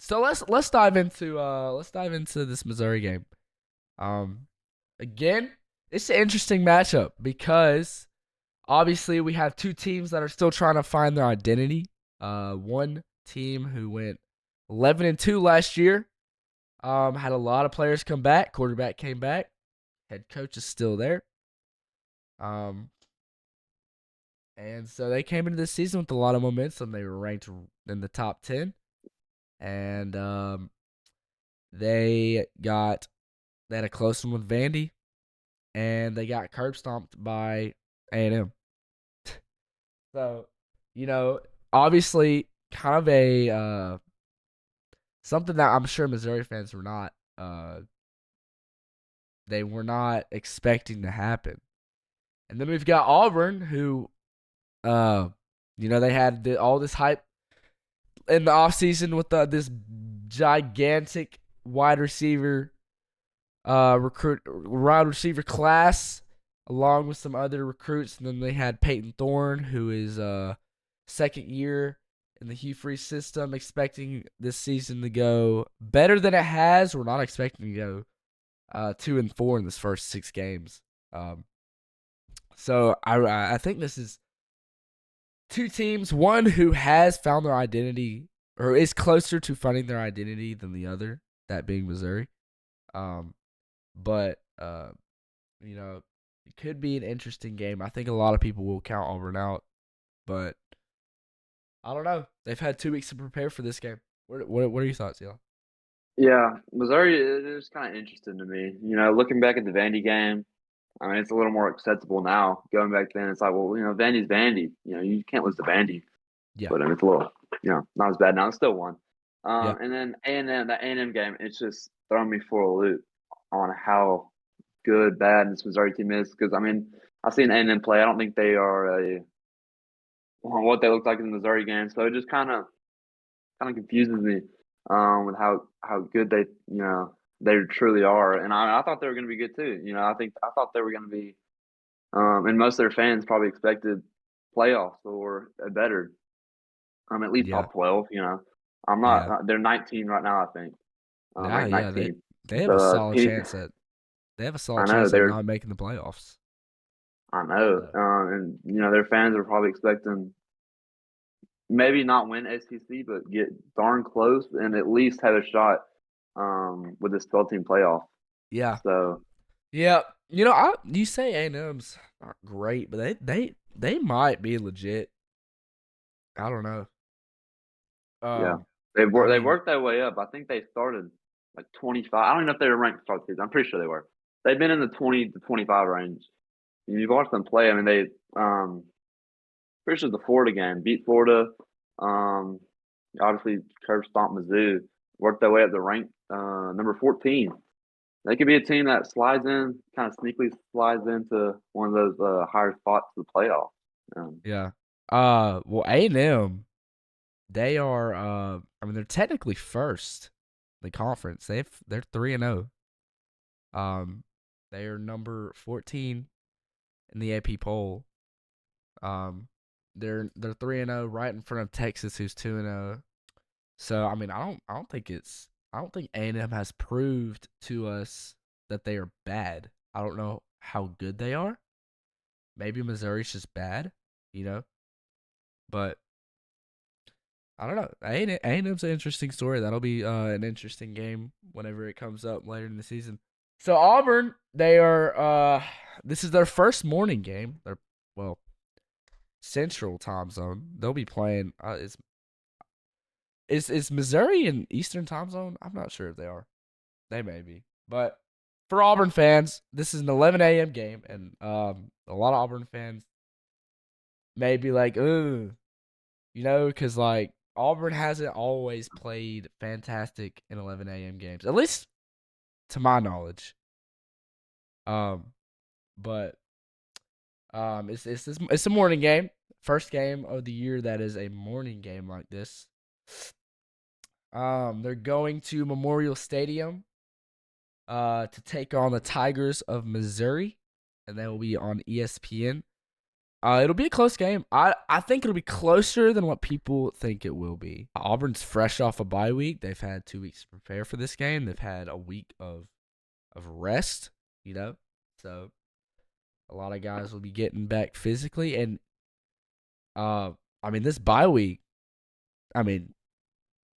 So let's dive into this Missouri game. Um, Again, it's an interesting matchup because obviously we have two teams that are still trying to find their identity. One team who went 11-2 last year, had a lot of players come back. Quarterback came back. Head coach is still there. Um, and so they came into this season with a lot of momentum. They were ranked in the top 10, and they got they had a close one with Vandy, and they got curb stomped by A&M. So, you know, obviously, kind of a something that I'm sure Missouri fans were not they were not expecting to happen. And then we've got Auburn, who uh, they had all this hype in the offseason with this gigantic wide receiver class, along with some other recruits. And then they had Peyton Thorne, who is second year in the Hugh Freeze system, expecting this season to go better than it has. We're not expecting to go 2-4 in this first 6 games. So I think this is two teams, one who has found their identity or is closer to finding their identity than the other, that being Missouri. Um, but it could be an interesting game. I think a lot of people will count Auburn out, but I don't know. They've had 2 weeks to prepare for this game. What are your thoughts, Eli? Yeah, Missouri is kind of interesting to me. Looking back at the Vandy game, I mean, it's a little more acceptable now. Going back then, it's like, well, Vandy's Vandy. You can't lose to Vandy, Yeah, but I mean, it's a little, not as bad now. It's still one. yeah, And then A&M, the A&M game, it's just thrown me for a loop on how good, bad this Missouri team is. Because I mean, I've seen A&M play. I don't think they are what they looked like in the Missouri game. So it just kind of confuses me with how good they truly are, and I thought they were going to be good too. I thought they were going to be, and most of their fans probably expected playoffs or better, at least yeah, top 12. I'm not. yeah. They're 19 right now, I think, Nah, ranked yeah. They 19. they have a So solid chance at they have a I solid know chance at they're. not making the playoffs. I know, So and their fans are probably expecting maybe not win SEC, but get darn close and at least have a shot with this 12-team playoff. yeah, So yeah. You say A&M's not great, but they might be legit. I don't know. yeah, Um, I they mean, worked their way up. I think they started like 25. I don't even know if they were ranked to start the season. I'm pretty sure they were. They've been in the 20 to 25 range. And you've watched them play. I mean, they pretty sure the Florida game beat Florida. Um, Obviously curb stomp Mizzou. Worked their way up the rank, number 14. They could be a team that slides in, kind of sneakily slides into one of those higher spots to the playoffs. yeah. Well, A&M, they are. I mean, they're technically first in the conference. They're 3-0. Um, they are number 14 in the AP poll. Um, they're 3-0, right in front of Texas, who's 2-0. So I mean, I don't think A&M has proved to us that they are bad. I don't know how good they are. Maybe Missouri's just bad, you know. But I don't know. A&M's an interesting story. That'll be an interesting game whenever it comes up later in the season. So Auburn, they are. This is their first morning game. They're well Central time zone. They'll be playing. Is Missouri in Eastern time zone? I'm not sure if they are. They may be, but for Auburn fans, this is an 11 a.m. game, and a lot of Auburn fans may be like, "Ooh," because like Auburn hasn't always played fantastic in 11 a.m. games, at least to my knowledge. Um, but it's a morning game, first game of the year that is a morning game like this. They're going to Memorial Stadium to take on the Tigers of Missouri, and they will be on ESPN. It'll be a close game. I think it'll be closer than what people think it will be. Auburn's fresh off a bye week. They've had 2 weeks to prepare for this game. They've had a week of rest, you know. So a lot of guys will be getting back physically, and I mean this bye week. I mean,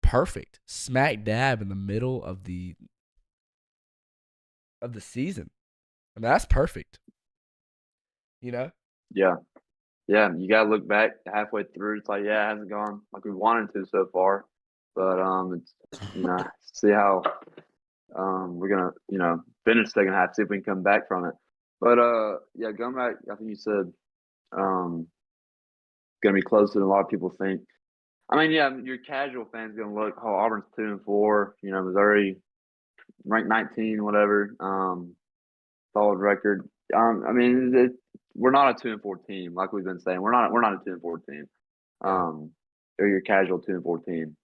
perfect, smack dab in the middle of the season. I mean, that's perfect. You know. Yeah. Yeah, you gotta look back halfway through. It's like, yeah, it hasn't gone like we wanted to so far, but it's see how we're gonna finish second half, see if we can come back from it. But yeah, going back, I think you said um gonna be closer than a lot of people think. I mean, yeah, your casual fans gonna look, oh, Auburn's 2-4, Missouri ranked 19, whatever, solid record. I mean, we're not a 2-4 team like we've been saying. We're not a 2-4 team. Yeah. Or your casual 2-4 team.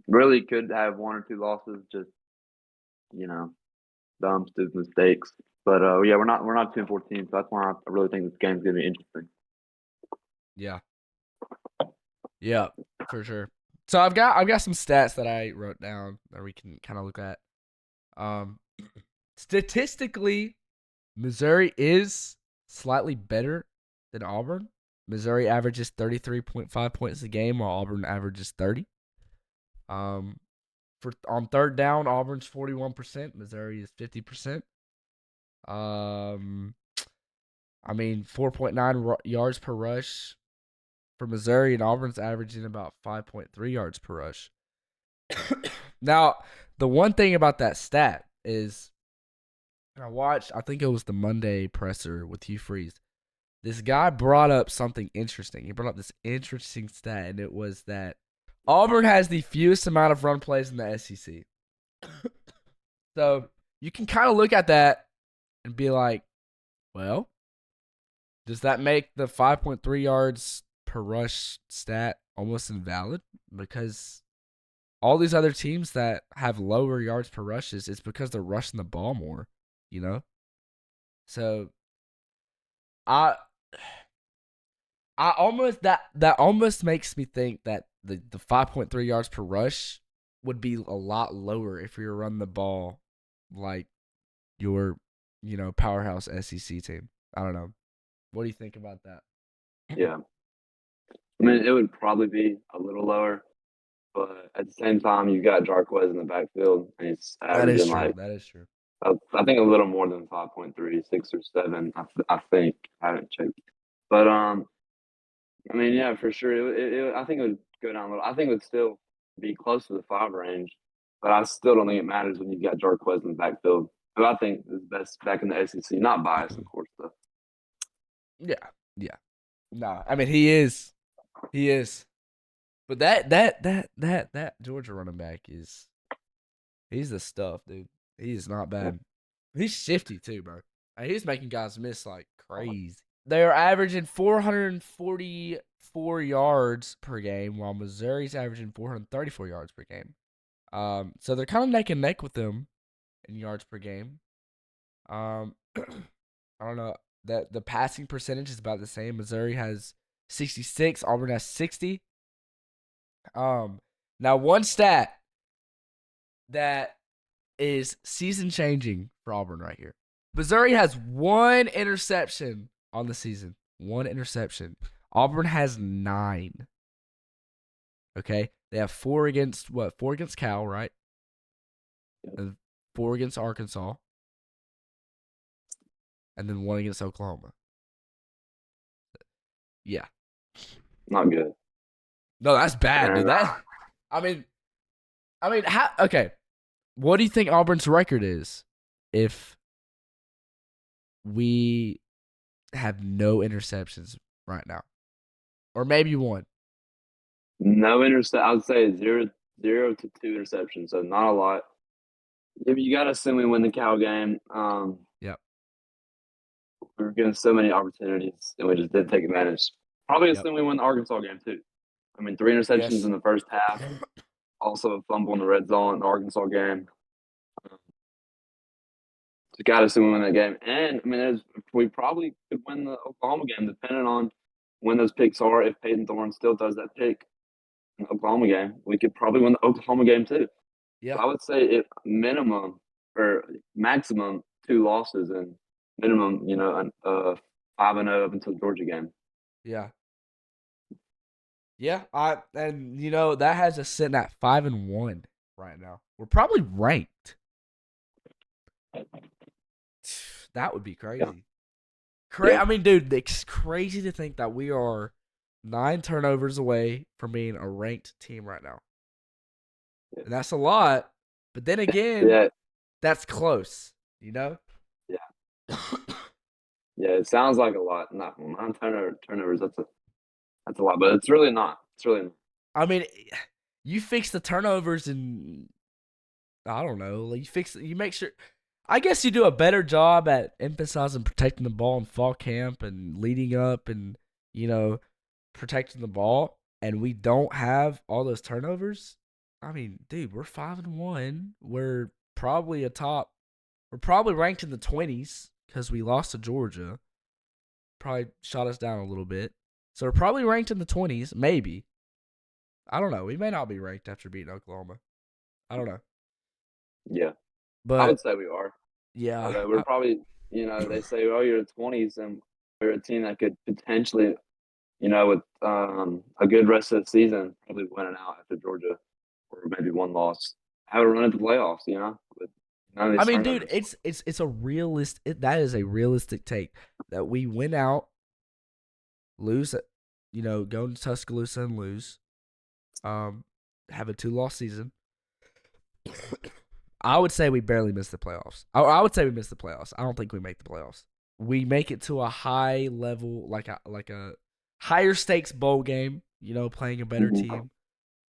Really could have one or two losses, just you know, dumb, stupid mistakes. But yeah, we're not 2-4 team, so that's why I really think this game's gonna be interesting. Yeah. Yeah. For sure. So I've got some stats that I wrote down that we can kind of look at. Um, Statistically, Missouri is slightly better than Auburn. Missouri averages 33.5 points a game, while Auburn averages 30. Um, for on third down, Auburn's 41%, Missouri is 50%. Um, I mean, 4.9 yards per rush for Missouri, and Auburn's averaging about 5.3 yards per rush. Now, the one thing about that stat is I think it was the Monday presser with Hugh Freeze. This guy brought up something interesting. He brought up this interesting stat, and it was that Auburn has the fewest amount of run plays in the SEC. So you can kind of look at that and be like, well, does that make the 5.3 yards per rush stat almost invalid? Because all these other teams that have lower yards per rushes, it's because they're rushing the ball more, you know? So I I almost that almost makes me think that the 5.3 yards per rush would be a lot lower if you're running the ball like your powerhouse SEC team. I don't know. What do you think about that? Yeah, I mean, it would probably be a little lower, but at the same time, you've got Jarquez in the backfield, and he's That is averaging true. like That is true. I think a little more than 5.3, 6 or 7. I think I haven't checked, but I mean, yeah, for sure. I think it would go down a little. I think it would still be close to the 5 range, but I still don't think it matters when you've got Jarquez in the backfield, who I think is best back in the SEC. Not biased, of course, though. Yeah. Yeah. Nah. I mean, he is. He is. But that Georgia running back he's the stuff, dude. He is not Yeah. bad. He's shifty too, bro. He's making guys miss like crazy. They're averaging 444 yards per game, while Missouri's averaging 434 yards per game. So they're kind of neck and neck with them in yards per game. I don't know that the passing percentage is about the same. Missouri has 66, Auburn has 60. Now one stat that is season changing for Auburn right here. Missouri has one interception on the season. One interception. Auburn has 9. Okay? They have 4 against what? 4 against Cal, right? And 4 against Arkansas. And then 1 against Oklahoma. Yeah. Not good. No, that's bad, dude. And I mean how okay. What do you think Auburn's record is if we have no interceptions right now? Or maybe 1. no intercept. I would say zero to 2 interceptions, so not a lot. You got to assume we win the Cal game. Yep. We were given so many opportunities, and we just didn't take advantage. Probably Yep. assume we win the Arkansas game too. I mean, 3 interceptions Yes. in the first half. Also, a fumble in the red zone in the Arkansas game. got us to win that game. And I mean, we probably could win the Oklahoma game, depending on when those picks are. If Peyton Thorne still does that pick in the Oklahoma game, we could probably win the Oklahoma game too. So Yeah, I would say if minimum or maximum 2 losses and minimum, 5-0 up until the Georgia game. yeah, yeah. And that has us sitting at 5-1 right now. We're probably ranked. That would be Yeah, crazy. yeah, I mean, dude, it's crazy to think that we are 9 turnovers away from being a ranked team right now, and that's a lot. But then again, yeah, that's close. You know. yeah, yeah. It sounds like a lot. Not turnovers. That's a lot, but it's really not. It's really not. I mean, you fix the turnovers and I don't know. Like you make sure. I guess you do a better job at emphasizing protecting the ball in fall camp and leading up and you know protecting the ball. And we don't have all those turnovers. I mean, dude, we're 5-1. We're probably ranked in the 20s because we lost to Georgia. Probably shot us down a little bit. So we're probably ranked in the 20s, maybe. I don't know. We may not be ranked after beating Oklahoma. I don't know. Yeah, I would But say we are. yeah, We're probably, they say, oh, you're the 20s, and we're a team that could potentially, with a good rest of the season, probably winning out after Georgia, or maybe one loss, have a run at the playoffs. With none of I these mean, dude, turnovers. it's a realistic. That is a realistic take that we win out, lose, go to Tuscaloosa and lose. Um, have a 2-loss season. I would say we barely miss the playoffs. I would say we miss the playoffs. I don't think we make the playoffs. We make it to a high level, like a higher stakes bowl game. Playing a better Mm-hmm. team,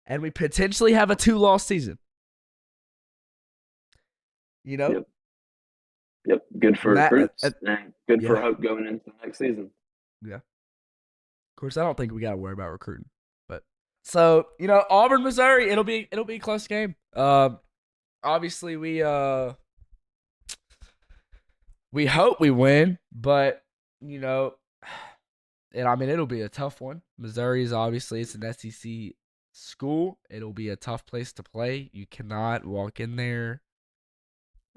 and we potentially have a 2-loss season. You know, Yep, yep. Good for and that, recruits and good yeah, for hope going into the next season. yeah. Of course, I don't think we got to worry about recruiting. But so Auburn, Missouri, it'll be a close game. Obviously we hope we win, but you know, and I mean it'll be a tough one. Missouri is obviously it's an SEC school. It'll be a tough place to play. You cannot walk in there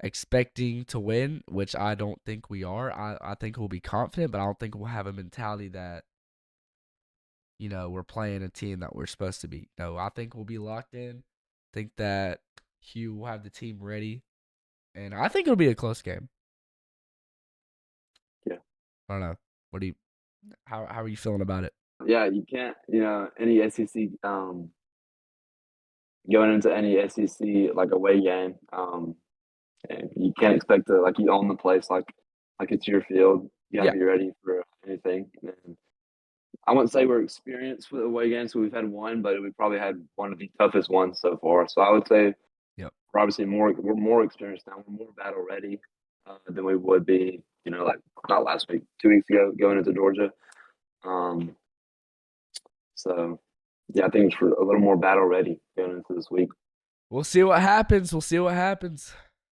expecting to win, which I don't think we are. I think we'll be confident, but I don't think we'll have a mentality that we're playing a team that we're supposed to be. No, I think we'll be locked in. Think that Hugh will have the team ready, and I think it'll be a close game. Yeah, I don't know. What do you? How are you feeling about it? yeah. You can't, any SEC going into any SEC like away game. And you can't expect to like you own the place like it's your field. You got to Yeah, be ready for anything. And I wouldn't say we're experienced with away games. So we've had one, but we probably had one of the toughest ones so far. So I would say yep. we're more experienced now. We're more battle ready than we would be. Like not last week, 2 weeks ago, going into Georgia. Um, so yeah, I think it's for a little more battle ready going into this week. We'll see what happens. We'll see what happens.